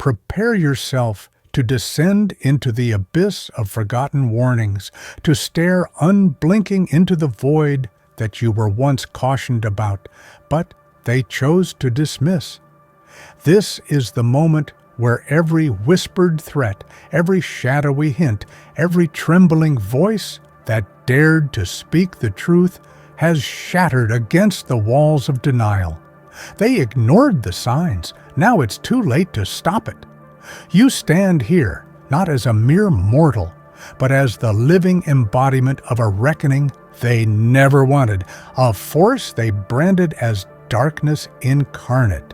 Prepare yourself to descend into the abyss of forgotten warnings, to stare unblinking into the void that you were once cautioned about, but they chose to dismiss. This is the moment where every whispered threat, every shadowy hint, every trembling voice that dared to speak the truth has shattered against the walls of denial. They ignored the signs. Now it's too late to stop it. You stand here, not as a mere mortal, but as the living embodiment of a reckoning they never wanted, a force they branded as darkness incarnate.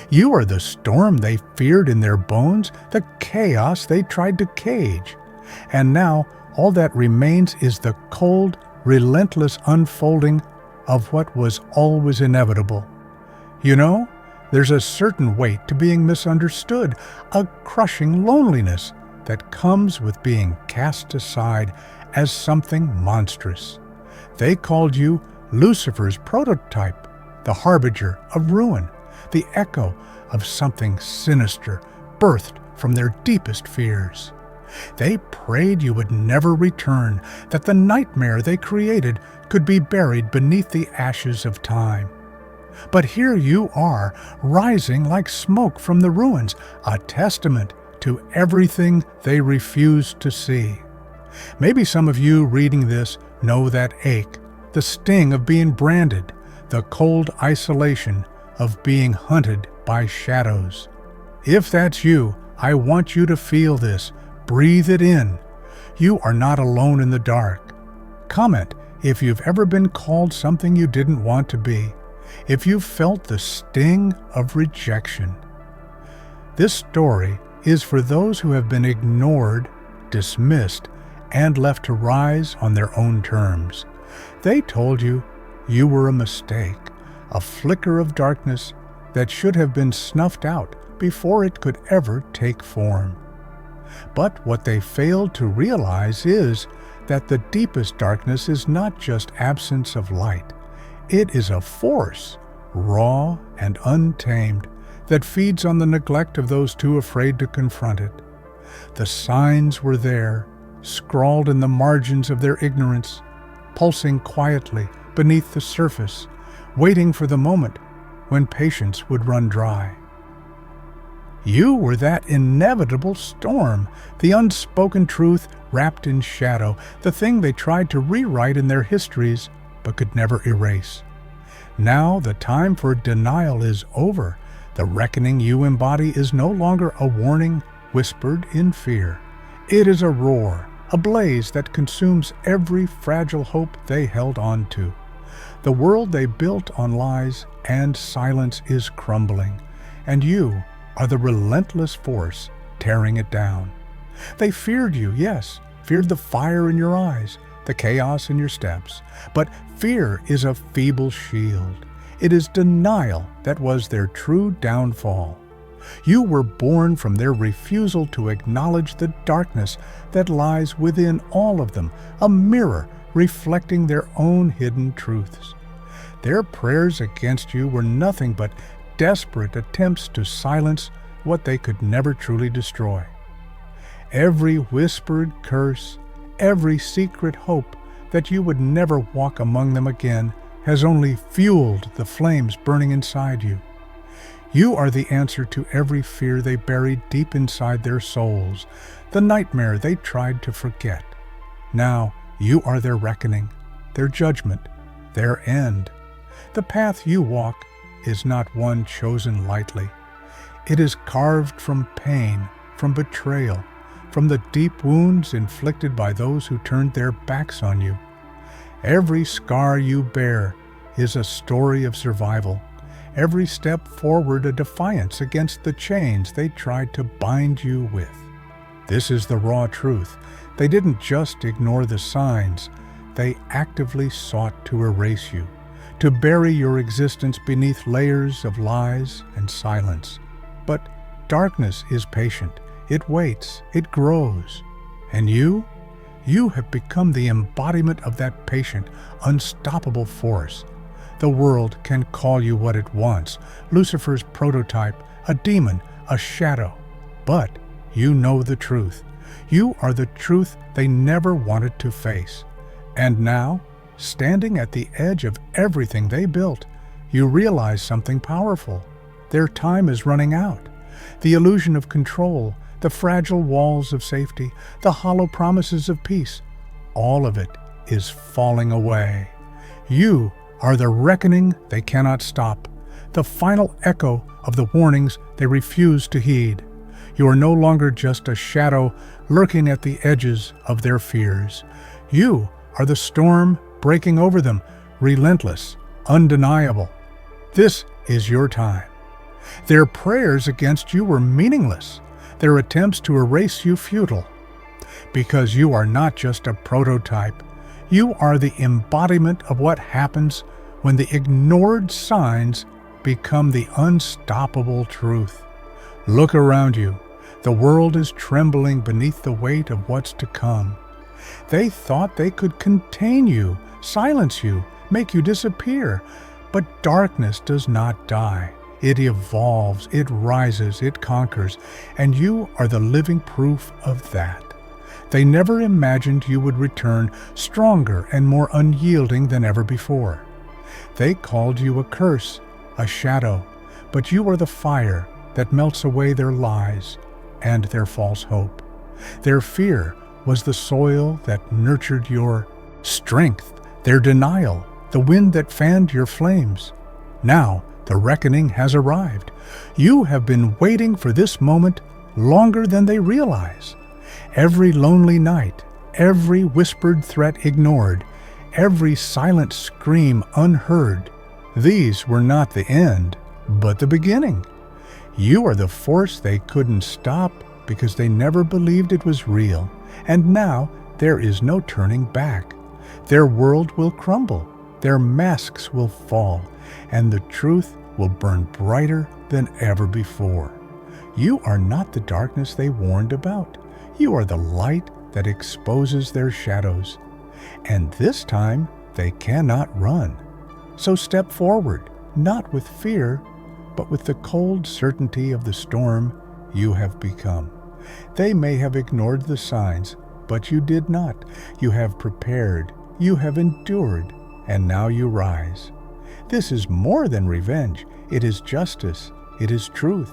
You are the storm they feared in their bones, the chaos they tried to cage. And now, all that remains is the cold, relentless unfolding of what was always inevitable. You know, there's a certain weight to being misunderstood, a crushing loneliness that comes with being cast aside as something monstrous. They called you Lucifer's prototype, the harbinger of ruin, the echo of something sinister birthed from their deepest fears. They prayed you would never return, that the nightmare they created could be buried beneath the ashes of time. But here you are, rising like smoke from the ruins, a testament to everything they refused to see. Maybe some of you reading this know that ache, the sting of being branded, the cold isolation of being hunted by shadows. If that's you, I want you to feel this. Breathe it in. You are not alone in the dark. Comment if you've ever been called something you didn't want to be, if you've felt the sting of rejection. This story is for those who have been ignored, dismissed, and left to rise on their own terms. They told you you were a mistake, a flicker of darkness that should have been snuffed out before it could ever take form. But what they failed to realize is that the deepest darkness is not just absence of light. It is a force, raw and untamed, that feeds on the neglect of those too afraid to confront it. The signs were there, scrawled in the margins of their ignorance, pulsing quietly beneath the surface, waiting for the moment when patience would run dry. You were that inevitable storm, the unspoken truth wrapped in shadow, the thing they tried to rewrite in their histories but could never erase. Now the time for denial is over. The reckoning you embody is no longer a warning whispered in fear. It is a roar, a blaze that consumes every fragile hope they held on to. The world they built on lies and silence is crumbling, and you are the relentless force tearing it down. They feared you, yes, feared the fire in your eyes, the chaos in your steps. But fear is a feeble shield. It is denial that was their true downfall. You were born from their refusal to acknowledge the darkness that lies within all of them, a mirror reflecting their own hidden truths. Their prayers against you were nothing but desperate attempts to silence what they could never truly destroy. Every whispered curse, every secret hope that you would never walk among them again has only fueled the flames burning inside you. You are the answer to every fear they buried deep inside their souls, the nightmare they tried to forget. Now you are their reckoning, their judgment, their end. The path you walk is not one chosen lightly. It is carved from pain, from betrayal, from the deep wounds inflicted by those who turned their backs on you. Every scar you bear is a story of survival. Every step forward a defiance against the chains they tried to bind you with. This is the raw truth. They didn't just ignore the signs. They actively sought to erase you, to bury your existence beneath layers of lies and silence. But darkness is patient. It waits. It grows. And you have become the embodiment of that patient, unstoppable force. The world can call you what it wants, Lucifer's prototype, a demon, a shadow. But you know the truth. You are the truth they never wanted to face. And now, standing at the edge of everything they built, you realize something powerful. Their time is running out. The illusion of control, the fragile walls of safety, the hollow promises of peace, all of it is falling away. You are the reckoning they cannot stop, the final echo of the warnings they refuse to heed. You are no longer just a shadow lurking at the edges of their fears. You are the storm breaking over them, relentless, undeniable. This is your time. Their prayers against you were meaningless, their attempts to erase you futile. Because you are not just a prototype, you are the embodiment of what happens when the ignored signs become the unstoppable truth. Look around you. The world is trembling beneath the weight of what's to come. They thought they could contain you, silence you, make you disappear. But darkness does not die. It evolves, it rises, it conquers, and you are the living proof of that. They never imagined you would return stronger and more unyielding than ever before. They called you a curse, a shadow, but you are the fire that melts away their lies and their false hope. Their fear was the soil that nurtured your strength, their denial, the wind that fanned your flames. Now the reckoning has arrived. You have been waiting for this moment longer than they realize. Every lonely night, every whispered threat ignored, every silent scream unheard, these were not the end, but the beginning. You are the force they couldn't stop because they never believed it was real, and now there is no turning back. Their world will crumble, their masks will fall, and the truth will burn brighter than ever before. You are not the darkness they warned about. You are the light that exposes their shadows. And this time, they cannot run. So step forward, not with fear, but with the cold certainty of the storm you have become. They may have ignored the signs, but you did not. You have prepared, you have endured, and now you rise. This is more than revenge. It is justice. It is truth.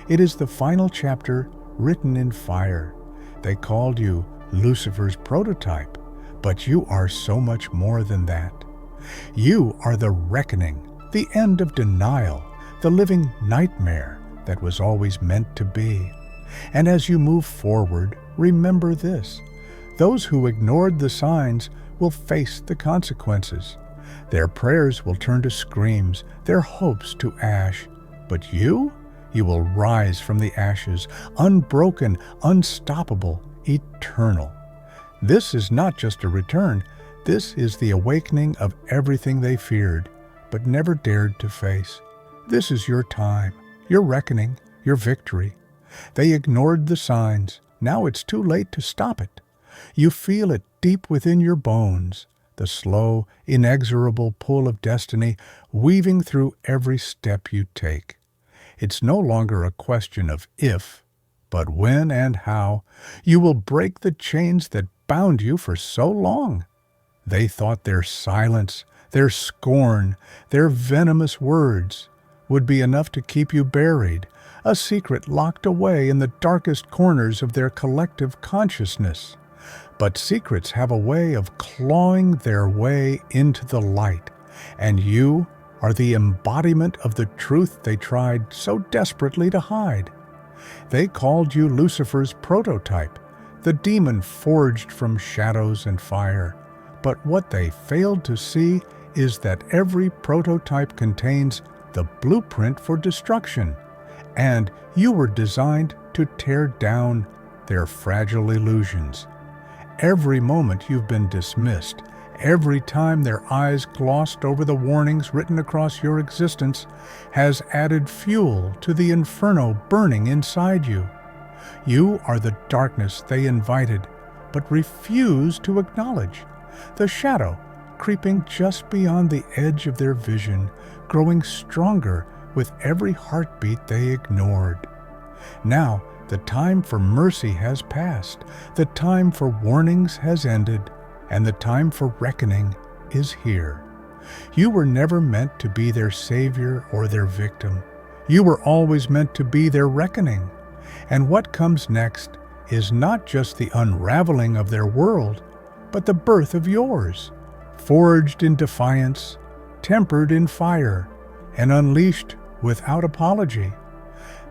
It is the final chapter written in fire. They called you Lucifer's prototype, but you are so much more than that. You are the reckoning, the end of denial, the living nightmare that was always meant to be. And as you move forward, remember this: those who ignored the signs will face the consequences. Their prayers will turn to screams, their hopes to ash. But you will rise from the ashes, unbroken, unstoppable, eternal. This is not just a return. This is the awakening of everything they feared, but never dared to face. This is your time, your reckoning, your victory. They ignored the signs. Now it's too late to stop it. You feel it deep within your bones, the slow, inexorable pull of destiny weaving through every step you take. It's no longer a question of if, but when and how you will break the chains that bound you for so long. They thought their silence, their scorn, their venomous words would be enough to keep you buried, a secret locked away in the darkest corners of their collective consciousness. But secrets have a way of clawing their way into the light, and you are the embodiment of the truth they tried so desperately to hide. They called you Lucifer's prototype, the demon forged from shadows and fire. But what they failed to see is that every prototype contains the blueprint for destruction, and you were designed to tear down their fragile illusions. Every moment you've been dismissed, every time their eyes glossed over the warnings written across your existence, has added fuel to the inferno burning inside you. You are the darkness they invited, but refused to acknowledge. The shadow creeping just beyond the edge of their vision, growing stronger with every heartbeat they ignored. Now The time for mercy has passed, the time for warnings has ended, and the time for reckoning is here. You were never meant to be their savior or their victim. You were always meant to be their reckoning. And what comes next is not just the unraveling of their world, but the birth of yours, forged in defiance, tempered in fire, and unleashed without apology.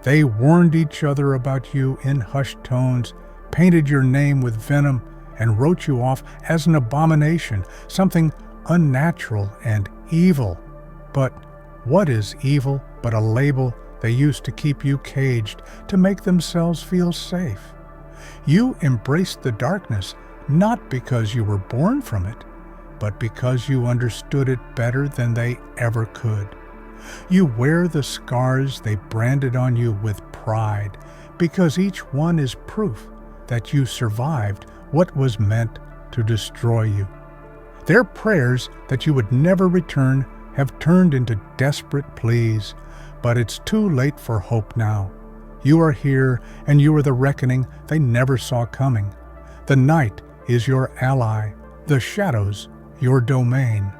They warned each other about you in hushed tones, painted your name with venom, and wrote you off as an abomination, something unnatural and evil. But what is evil but a label they used to keep you caged, to make themselves feel safe? You embraced the darkness not because you were born from it, but because you understood it better than they ever could. You wear the scars they branded on you with pride, because each one is proof that you survived what was meant to destroy you. Their prayers that you would never return have turned into desperate pleas, but it's too late for hope now. You are here, and you are the reckoning they never saw coming. The night is your ally, the shadows your domain.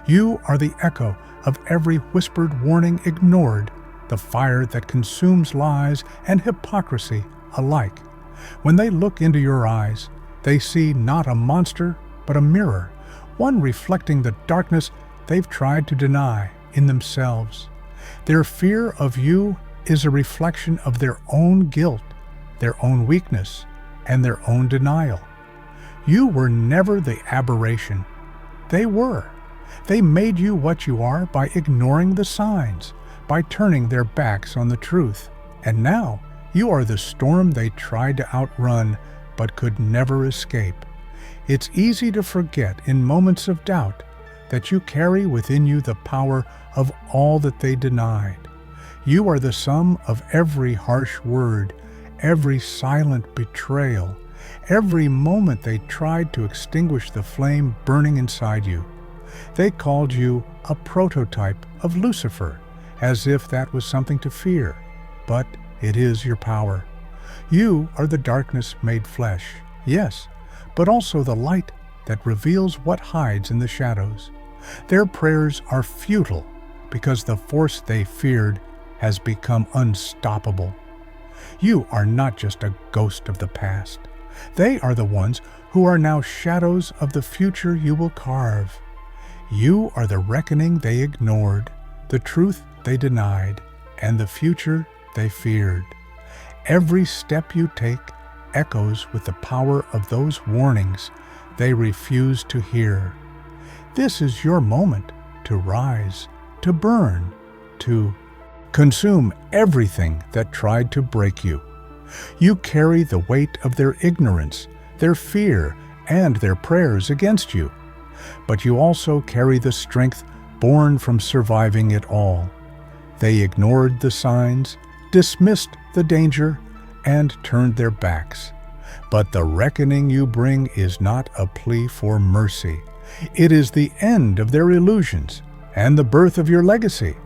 You are the echo of every whispered warning ignored, the fire that consumes lies and hypocrisy alike. When they look into your eyes, they see not a monster, but a mirror, one reflecting the darkness they've tried to deny in themselves. Their fear of you is a reflection of their own guilt, their own weakness, and their own denial. You were never the aberration. They were. They made you what you are by ignoring the signs, by turning their backs on the truth. And now you are the storm they tried to outrun but could never escape. It's easy to forget in moments of doubt that you carry within you the power of all that they denied. You are the sum of every harsh word, every silent betrayal, every moment they tried to extinguish the flame burning inside you. They called you a prototype of Lucifer, as if that was something to fear, but it is your power. You are the darkness made flesh, yes, but also the light that reveals what hides in the shadows. Their prayers are futile because the force they feared has become unstoppable. You are not just a ghost of the past. They are the ones who are now shadows of the future you will carve. You are the reckoning they ignored, the truth they denied, and the future they feared. Every step you take echoes with the power of those warnings they refuse to hear. This is your moment to rise, to burn, to consume everything that tried to break you. You carry the weight of their ignorance, their fear, and their prayers against you. But you also carry the strength born from surviving it all. They ignored the signs, dismissed the danger, and turned their backs. But the reckoning you bring is not a plea for mercy. It is the end of their illusions and the birth of your legacy.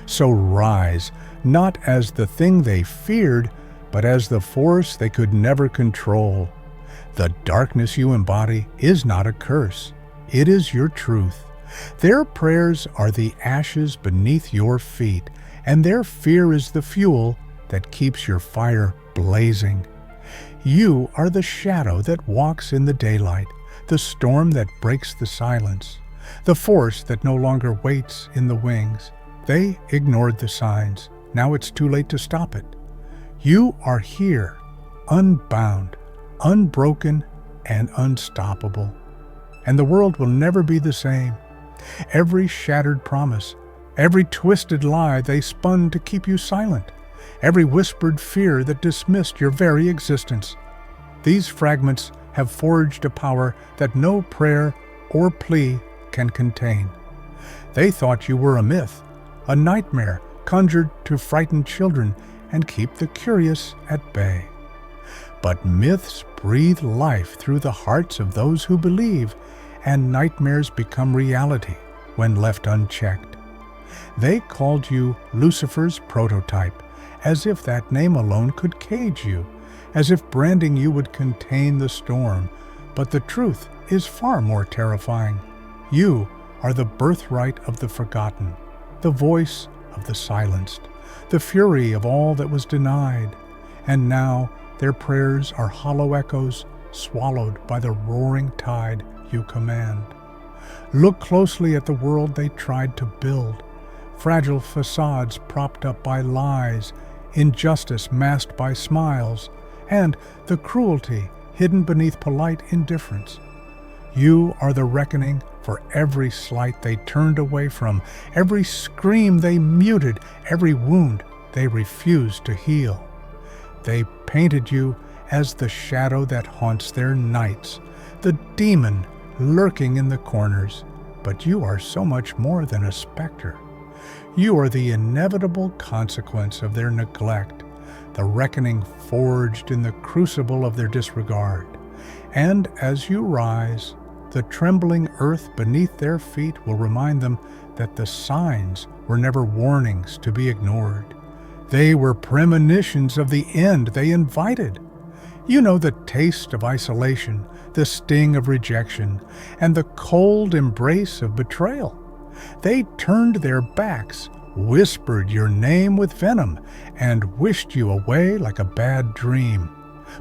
So rise, not as the thing they feared, but as the force they could never control. The darkness you embody is not a curse. It is your truth. Their prayers are the ashes beneath your feet, and their fear is the fuel that keeps your fire blazing. You are the shadow that walks in the daylight, the storm that breaks the silence, the force that no longer waits in the wings. They ignored the signs. Now it's too late to stop it. You are here, unbound, unbroken, and unstoppable. And the world will never be the same. Every shattered promise, every twisted lie they spun to keep you silent, every whispered fear that dismissed your very existence. These fragments have forged a power that no prayer or plea can contain. They thought you were a myth, a nightmare conjured to frighten children and keep the curious at bay. But myths breathe life through the hearts of those who believe, and nightmares become reality when left unchecked. They called you Lucifer's prototype, as if that name alone could cage you, as if branding you would contain the storm. But the truth is far more terrifying. You are the birthright of the forgotten, the voice of the silenced, the fury of all that was denied. And now their prayers are hollow echoes swallowed by the roaring tide you command. Look closely at the world they tried to build, fragile facades propped up by lies, injustice masked by smiles, and the cruelty hidden beneath polite indifference. You are the reckoning for every slight they turned away from, every scream they muted, every wound they refused to heal. They painted you as the shadow that haunts their nights, the demon lurking in the corners. But you are so much more than a specter. You are the inevitable consequence of their neglect, the reckoning forged in the crucible of their disregard. And as you rise, the trembling earth beneath their feet will remind them that the signs were never warnings to be ignored. They were premonitions of the end they invited. You know the taste of isolation, the sting of rejection, and the cold embrace of betrayal. They turned their backs, whispered your name with venom, and wished you away like a bad dream.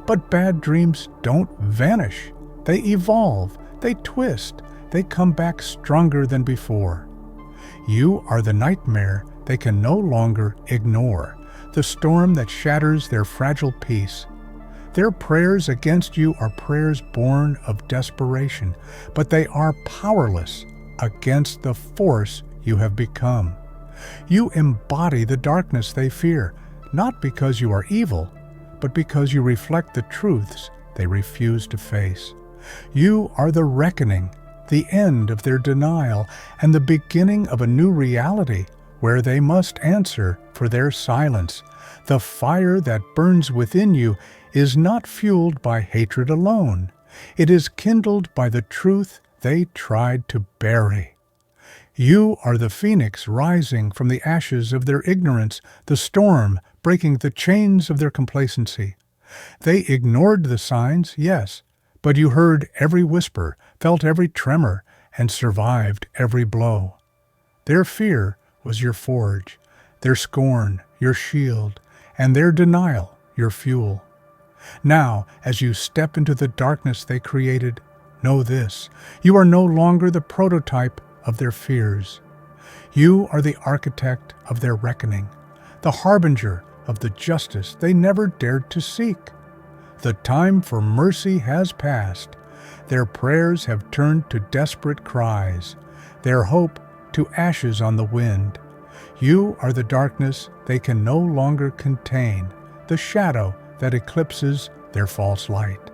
But bad dreams don't vanish. They evolve, they twist, they come back stronger than before. You are the nightmare they can no longer ignore, the storm that shatters their fragile peace. Their prayers against you are prayers born of desperation, but they are powerless against the force you have become. You embody the darkness they fear, not because you are evil, but because you reflect the truths they refuse to face. You are the reckoning, the end of their denial, and the beginning of a new reality where they must answer for their silence. The fire that burns within you is not fueled by hatred alone. It is kindled by the truth they tried to bury. You are the phoenix rising from the ashes of their ignorance, the storm breaking the chains of their complacency. They ignored the signs, yes, but you heard every whisper, felt every tremor, and survived every blow. Their fear was your forge, their scorn your shield, and their denial your fuel. Now, as you step into the darkness they created, know this: you are no longer the prototype of their fears. You are the architect of their reckoning, the harbinger of the justice they never dared to seek. The time for mercy has passed. Their prayers have turned to desperate cries, their hope to ashes on the wind. You are the darkness they can no longer contain, the shadow that eclipses their false light.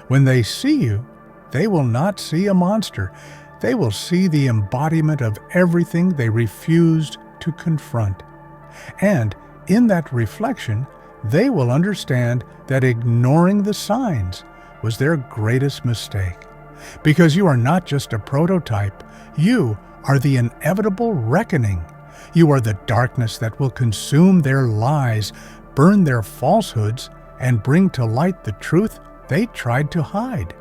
When they see you, they will not see a monster. They will see the embodiment of everything they refused to confront. And in that reflection, they will understand that ignoring the signs was their greatest mistake. Because you are not just a prototype, you are the inevitable reckoning. You are the darkness that will consume their lies, burn their falsehoods, and bring to light the truth they tried to hide.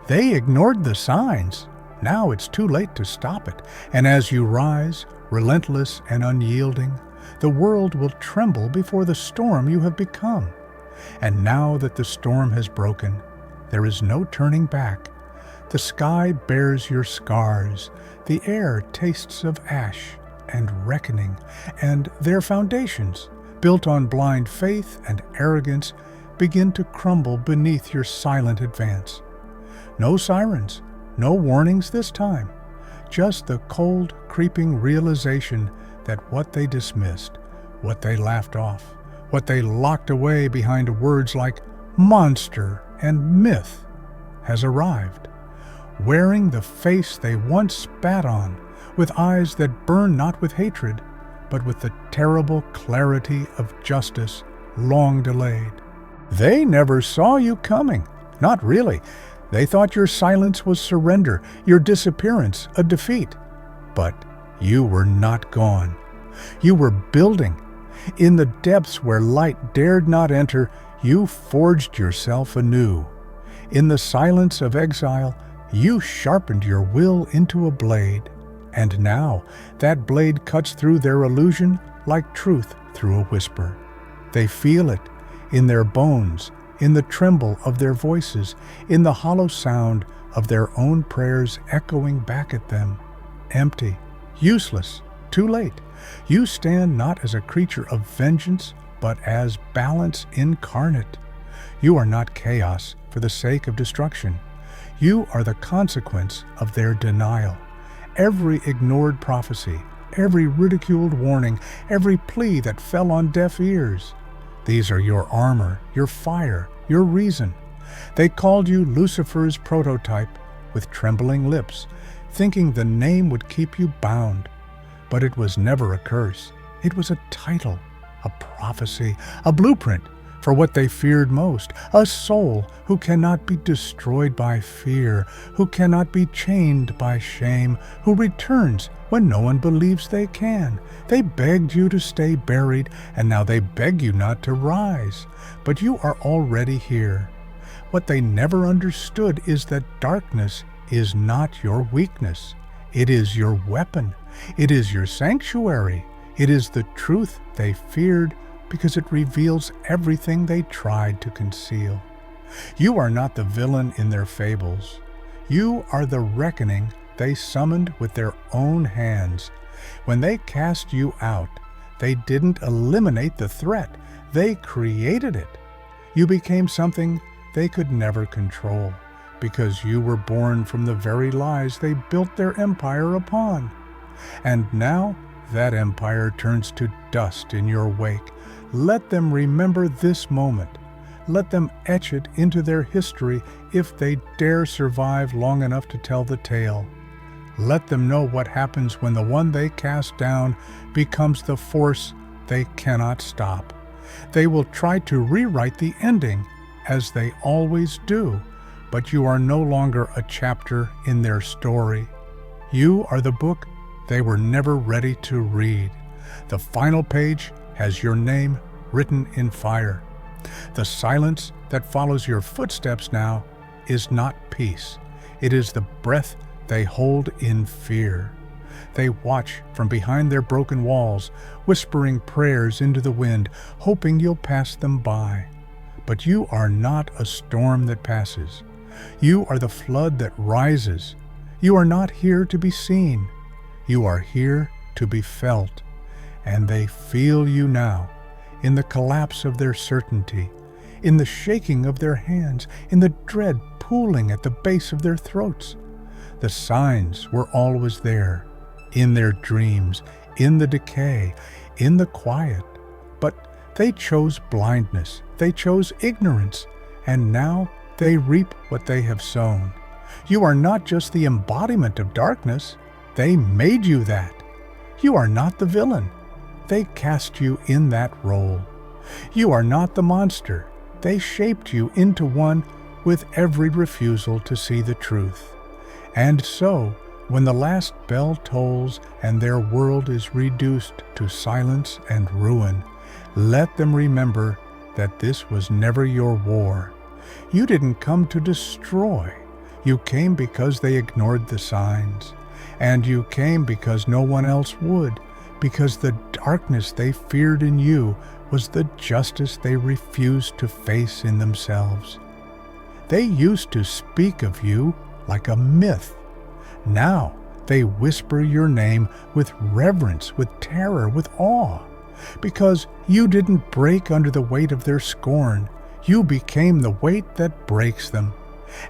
They ignored the signs. Now it's too late to stop it. And as you rise, relentless and unyielding, the world will tremble before the storm you have become. And now that the storm has broken, there is no turning back. The sky bears your scars. The air tastes of ash and reckoning, and their foundations, built on blind faith and arrogance, begin to crumble beneath your silent advance. No sirens, no warnings this time, just the cold, creeping realization that what they dismissed, what they laughed off, what they locked away behind words like monster and myth, has arrived, wearing the face they once spat on, with eyes that burn not with hatred, but with the terrible clarity of justice long delayed. They never saw you coming, not really. They thought your silence was surrender, your disappearance a defeat. But you were not gone. You were building. In the depths where light dared not enter, You forged yourself anew. In the silence of exile, you sharpened your will into a blade. And now that blade cuts through their illusion like truth through a whisper. They feel it in their bones, in the tremble of their voices, in the hollow sound of their own prayers echoing back at them. Empty, useless, too late. You stand not as a creature of vengeance, but as balance incarnate. You are not chaos for the sake of destruction. You are the consequence of their denial. Every ignored prophecy, every ridiculed warning, every plea that fell on deaf ears. These are your armor, your fire, your reason. They called you Lucifer's prototype with trembling lips, thinking the name would keep you bound. But it was never a curse. It was a title, a prophecy, a blueprint for what they feared most, a soul who cannot be destroyed by fear, who cannot be chained by shame, who returns when no one believes they can. They begged you to stay buried, and now they beg you not to rise. But you are already here. What they never understood is that darkness is not your weakness. It is your weapon. It is your sanctuary. It is the truth they feared because it reveals everything they tried to conceal. You are not the villain in their fables. You are the reckoning they summoned with their own hands. When they cast you out, they didn't eliminate the threat. They created it. You became something they could never control because you were born from the very lies they built their empire upon. And now that empire turns to dust in your wake. Let them remember this moment. Let them etch it into their history if they dare survive long enough to tell the tale. Let them know what happens when the one they cast down becomes the force they cannot stop. They will try to rewrite the ending, as they always do, but you are no longer a chapter in their story. You are the book they were never ready to read. The final page has your name written in fire. The silence that follows your footsteps now is not peace. It is the breath they hold in fear. They watch from behind their broken walls, whispering prayers into the wind, hoping you'll pass them by. But you are not a storm that passes. You are the flood that rises. You are not here to be seen. You are here to be felt. And they feel you now, in the collapse of their certainty, in the shaking of their hands, in the dread pooling at the base of their throats. The signs were always there, in their dreams, in the decay, in the quiet. But they chose blindness, they chose ignorance, and now they reap what they have sown. You are not just the embodiment of darkness, they made you that. You are not the villain. They cast you in that role. You are not the monster. They shaped you into one with every refusal to see the truth. And so, when the last bell tolls and their world is reduced to silence and ruin, let them remember that this was never your war. You didn't come to destroy. You came because they ignored the signs. And you came because no one else would. Because the darkness they feared in you was the justice they refused to face in themselves. They used to speak of you like a myth. Now they whisper your name with reverence, with terror, with awe. Because you didn't break under the weight of their scorn. You became the weight that breaks them.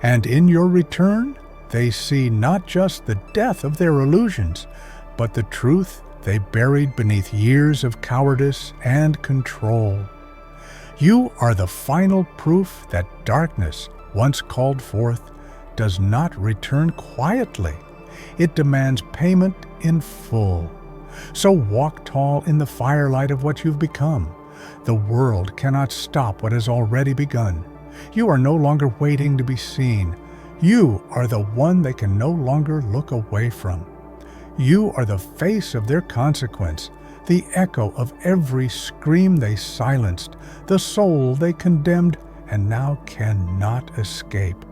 And in your return, they see not just the death of their illusions, but the truth they buried beneath years of cowardice and control. You are the final proof that darkness, once called forth, does not return quietly. It demands payment in full. So walk tall in the firelight of what you've become. The world cannot stop what has already begun. You are no longer waiting to be seen. You are the one they can no longer look away from. You are the face of their consequence, the echo of every scream they silenced, the soul they condemned and now cannot escape.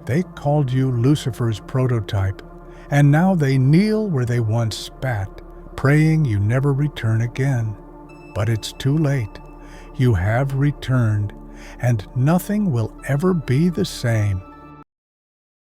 They called you Lucifer's prototype, and now they kneel where they once spat, praying you never return again. But it's too late. You have returned, and nothing will ever be the same.